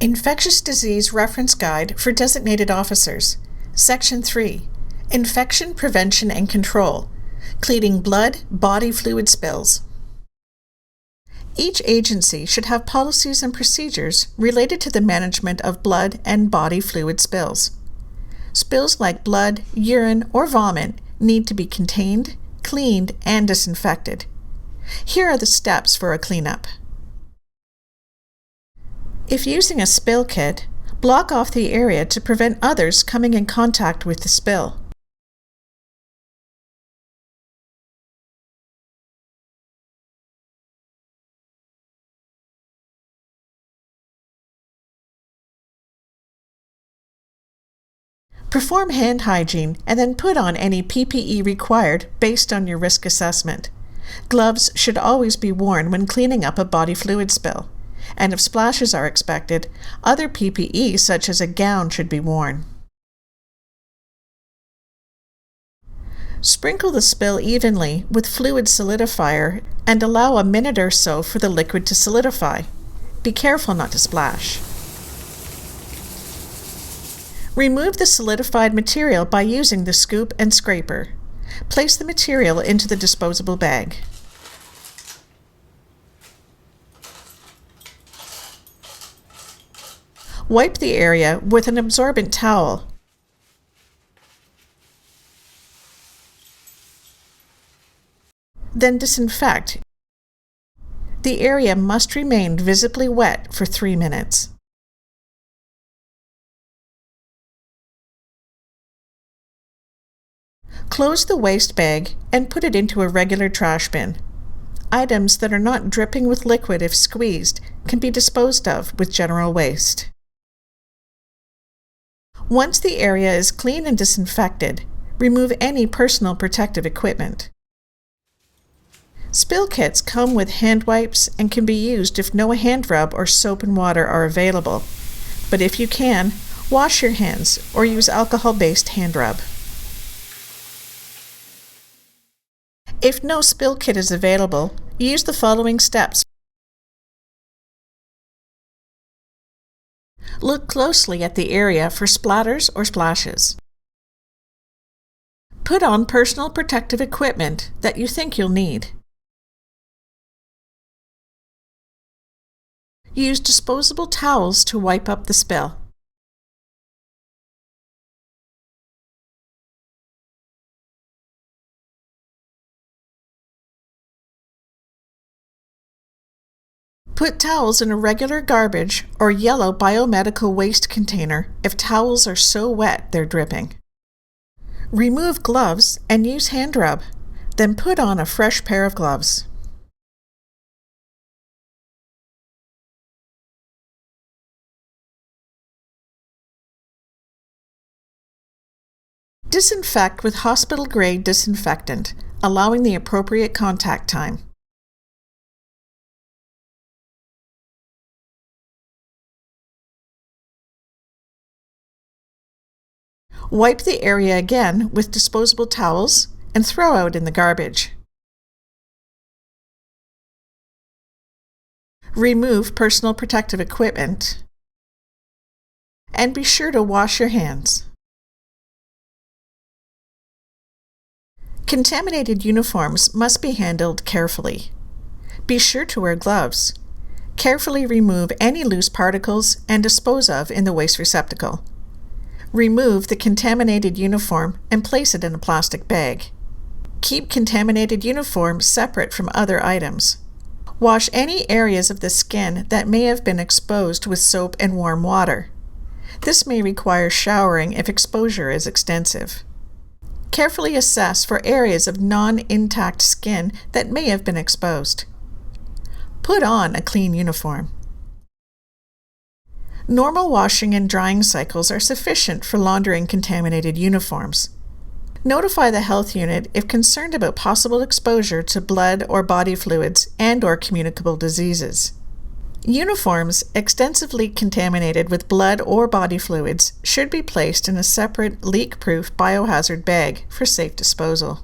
Infectious Disease Reference Guide for Designated Officers. Section 3. Infection Prevention and Control. Cleaning blood, body fluid spills. Each agency should have policies and procedures related to the management of blood and body fluid spills. Spills like blood, urine, or vomit need to be contained, cleaned, and disinfected. Here are the steps for a cleanup. If using a spill kit, block off the area to prevent others coming in contact with the spill. Perform hand hygiene and then put on any PPE required based on your risk assessment. Gloves should always be worn when cleaning up a body fluid spill, and if splashes are expected, other PPE such as a gown should be worn. Sprinkle the spill evenly with fluid solidifier and allow a minute or so for the liquid to solidify. Be careful not to splash. Remove the solidified material by using the scoop and scraper. Place the material into the disposable bag. Wipe the area with an absorbent towel. Then disinfect. The area must remain visibly wet for 3 minutes. Close the waste bag and put it into a regular trash bin. Items that are not dripping with liquid if squeezed can be disposed of with general waste. Once the area is clean and disinfected, remove any personal protective equipment. Spill kits come with hand wipes and can be used if no hand rub or soap and water are available. But if you can, wash your hands or use alcohol-based hand rub. If no spill kit is available, use the following steps. Look closely at the area for splatters or splashes. Put on personal protective equipment that you think you'll need. Use disposable towels to wipe up the spill. Put towels in a regular garbage or yellow biomedical waste container if towels are so wet they're dripping. Remove gloves and use hand rub, then put on a fresh pair of gloves. Disinfect with hospital-grade disinfectant, allowing the appropriate contact time. Wipe the area again with disposable towels and throw out in the garbage. Remove personal protective equipment and be sure to wash your hands. Contaminated uniforms must be handled carefully. Be sure to wear gloves. Carefully remove any loose particles and dispose of in the waste receptacle. Remove the contaminated uniform and place it in a plastic bag. Keep contaminated uniform separate from other items. Wash any areas of the skin that may have been exposed with soap and warm water. This may require showering if exposure is extensive. Carefully assess for areas of non-intact skin that may have been exposed. Put on a clean uniform. Normal washing and drying cycles are sufficient for laundering contaminated uniforms. Notify the health unit if concerned about possible exposure to blood or body fluids and/or communicable diseases. Uniforms extensively contaminated with blood or body fluids should be placed in a separate leak-proof biohazard bag for safe disposal.